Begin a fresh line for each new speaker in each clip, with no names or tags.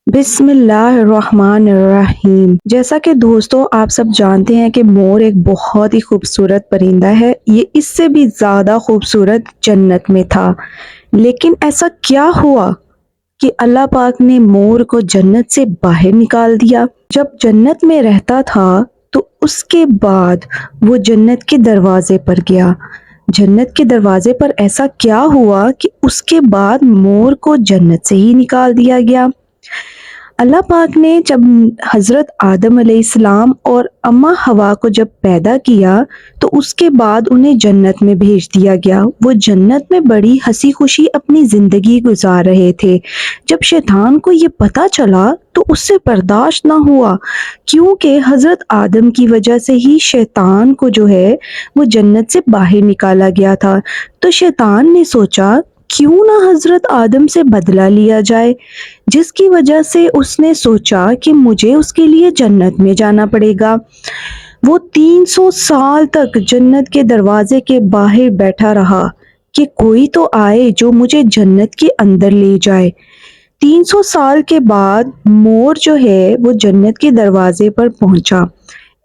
بسم اللہ الرحمن الرحیم۔ جیسا کہ دوستوں آپ سب جانتے ہیں کہ مور ایک بہت ہی خوبصورت پرندہ ہے۔ یہ اس سے بھی زیادہ خوبصورت جنت میں تھا، لیکن ایسا کیا ہوا کہ اللہ پاک نے مور کو جنت سے باہر نکال دیا؟ جب جنت میں رہتا تھا تو اس کے بعد وہ جنت کے دروازے پر گیا۔ جنت کے دروازے پر ایسا کیا ہوا کہ اس کے بعد مور کو جنت سے ہی نکال دیا گیا؟ اللہ پاک نے جب حضرت آدم علیہ السلام اور اماں حوا کو جب پیدا کیا تو اس کے بعد انہیں جنت میں بھیج دیا گیا۔ وہ جنت میں بڑی ہنسی خوشی اپنی زندگی گزار رہے تھے۔ جب شیطان کو یہ پتا چلا تو اس سے برداشت نہ ہوا، کیونکہ حضرت آدم کی وجہ سے ہی شیطان کو جو ہے وہ جنت سے باہر نکالا گیا تھا۔ تو شیطان نے سوچا کیوں نہ حضرت آدم سے بدلہ لیا جائے، جس کی وجہ سے اس نے سوچا کہ مجھے اس کے لیے جنت میں جانا پڑے گا۔ وہ 300 سال تک جنت کے دروازے کے باہر بیٹھا رہا کہ کوئی تو آئے جو مجھے جنت کے اندر لے جائے۔ 300 سال کے بعد مور جو ہے وہ جنت کے دروازے پر پہنچا۔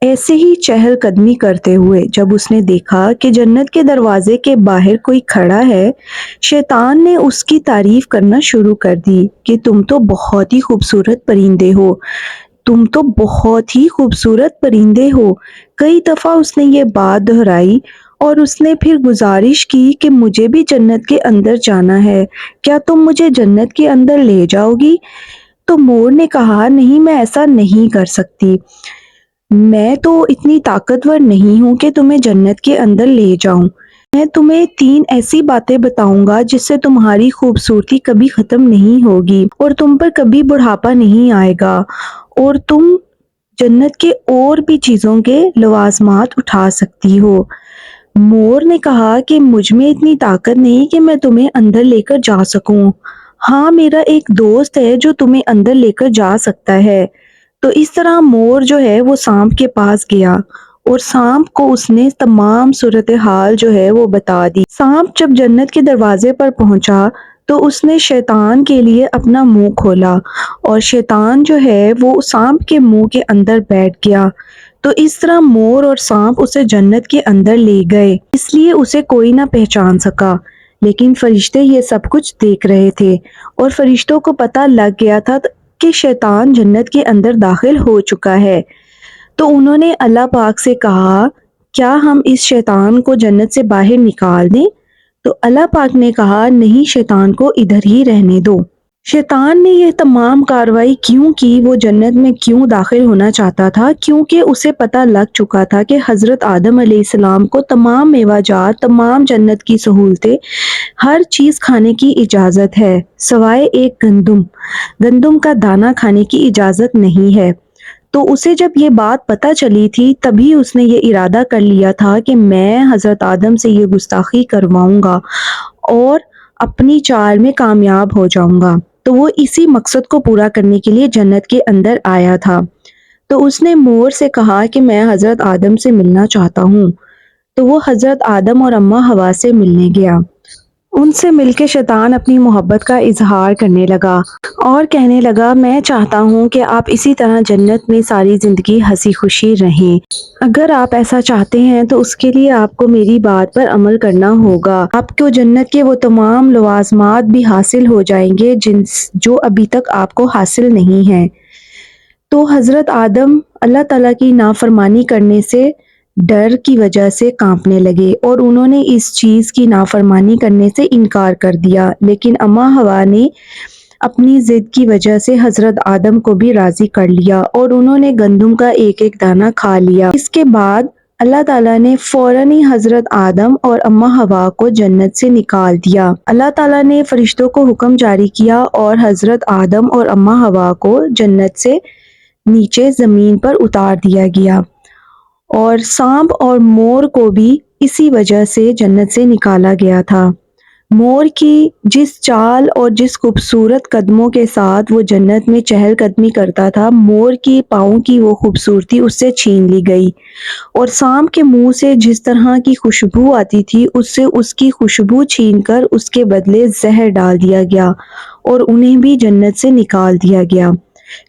ایسے ہی چہل قدمی کرتے ہوئے جب اس نے دیکھا کہ جنت کے دروازے کے باہر کوئی کھڑا ہے، شیطان نے اس کی تعریف کرنا شروع کر دی کہ تم تو بہت ہی خوبصورت پرندے ہو، تم تو بہت ہی خوبصورت پرندے ہو۔ کئی دفعہ اس نے یہ بات دہرائی اور اس نے پھر گزارش کی کہ مجھے بھی جنت کے اندر جانا ہے، کیا تم مجھے جنت کے اندر لے جاؤ گی؟ تو مور نے کہا نہیں، میں ایسا نہیں کر سکتی، میں تو اتنی طاقتور نہیں ہوں کہ تمہیں جنت کے اندر لے جاؤں۔ میں تمہیں 3 ایسی باتیں بتاؤں گا جس سے تمہاری خوبصورتی کبھی ختم نہیں ہوگی اور تم پر کبھی بڑھاپا نہیں آئے گا اور تم جنت کے اور بھی چیزوں کے لوازمات اٹھا سکتی ہو۔ مور نے کہا کہ مجھ میں اتنی طاقت نہیں کہ میں تمہیں اندر لے کر جا سکوں۔ ہاں، میرا ایک دوست ہے جو تمہیں اندر لے کر جا سکتا ہے۔ تو اس طرح مور جو ہے وہ سانپ کے پاس گیا اور سانپ کو اس نے تمام صورتحال جو ہے وہ بتا دی۔ سانپ جب جنت کے دروازے پر پہنچا تو اس نے شیطان کے لیے اپنا منہ کھولا اور شیطان جو ہے وہ سانپ کے منہ کے اندر بیٹھ گیا۔ تو اس طرح مور اور سانپ اسے جنت کے اندر لے گئے، اس لیے اسے کوئی نہ پہچان سکا۔ لیکن فرشتے یہ سب کچھ دیکھ رہے تھے اور فرشتوں کو پتہ لگ گیا تھا کہ شیطان جنت کے اندر داخل ہو چکا ہے۔ تو انہوں نے اللہ پاک سے کہا کیا ہم اس شیطان کو جنت سے باہر نکال دیں؟ تو اللہ پاک نے کہا نہیں، شیطان کو ادھر ہی رہنے دو۔ شیطان نے یہ تمام کارروائی کیوں کی؟ وہ جنت میں کیوں داخل ہونا چاہتا تھا؟ کیونکہ اسے پتہ لگ چکا تھا کہ حضرت آدم علیہ السلام کو تمام میوہ جات، تمام جنت کی سہولتیں، ہر چیز کھانے کی اجازت ہے، سوائے ایک گندم کا دانہ کھانے کی اجازت نہیں ہے۔ تو اسے جب یہ بات پتہ چلی تھی تبھی اس نے یہ ارادہ کر لیا تھا کہ میں حضرت آدم سے یہ گستاخی کرواؤں گا اور اپنی چال میں کامیاب ہو جاؤں گا۔ تو وہ اسی مقصد کو پورا کرنے کے لیے جنت کے اندر آیا تھا۔ تو اس نے مور سے کہا کہ میں حضرت آدم سے ملنا چاہتا ہوں۔ تو وہ حضرت آدم اور اماں حوا سے ملنے گیا۔ ان سے مل کے شیطان اپنی محبت کا اظہار کرنے لگا اور کہنے لگا میں چاہتا ہوں کہ آپ اسی طرح جنت میں ساری زندگی ہنسی خوشی رہیں۔ اگر آپ ایسا چاہتے ہیں تو اس کے لیے آپ کو میری بات پر عمل کرنا ہوگا۔ آپ کو جنت کے وہ تمام لوازمات بھی حاصل ہو جائیں گے جو ابھی تک آپ کو حاصل نہیں ہیں۔ تو حضرت آدم اللہ تعالیٰ کی نافرمانی کرنے سے ڈر کی وجہ سے کانپنے لگے اور انہوں نے اس چیز کی نافرمانی کرنے سے انکار کر دیا، لیکن اماں حوا نے اپنی ضد کی وجہ سے حضرت آدم کو بھی راضی کر لیا اور انہوں نے گندم کا ایک ایک دانہ کھا لیا۔ اس کے بعد اللہ تعالیٰ نے فوراً ہی حضرت آدم اور اماں حوا کو جنت سے نکال دیا۔ اللہ تعالیٰ نے فرشتوں کو حکم جاری کیا اور حضرت آدم اور اماں حوا کو جنت سے نیچے زمین پر اتار دیا گیا اور سانپ اور مور کو بھی اسی وجہ سے جنت سے نکالا گیا تھا۔ مور کی جس چال اور جس خوبصورت قدموں کے ساتھ وہ جنت میں چہل قدمی کرتا تھا، مور کی پاؤں کی وہ خوبصورتی اس سے چھین لی گئی اور سانپ کے منہ سے جس طرح کی خوشبو آتی تھی اس سے اس کی خوشبو چھین کر اس کے بدلے زہر ڈال دیا گیا اور انہیں بھی جنت سے نکال دیا گیا۔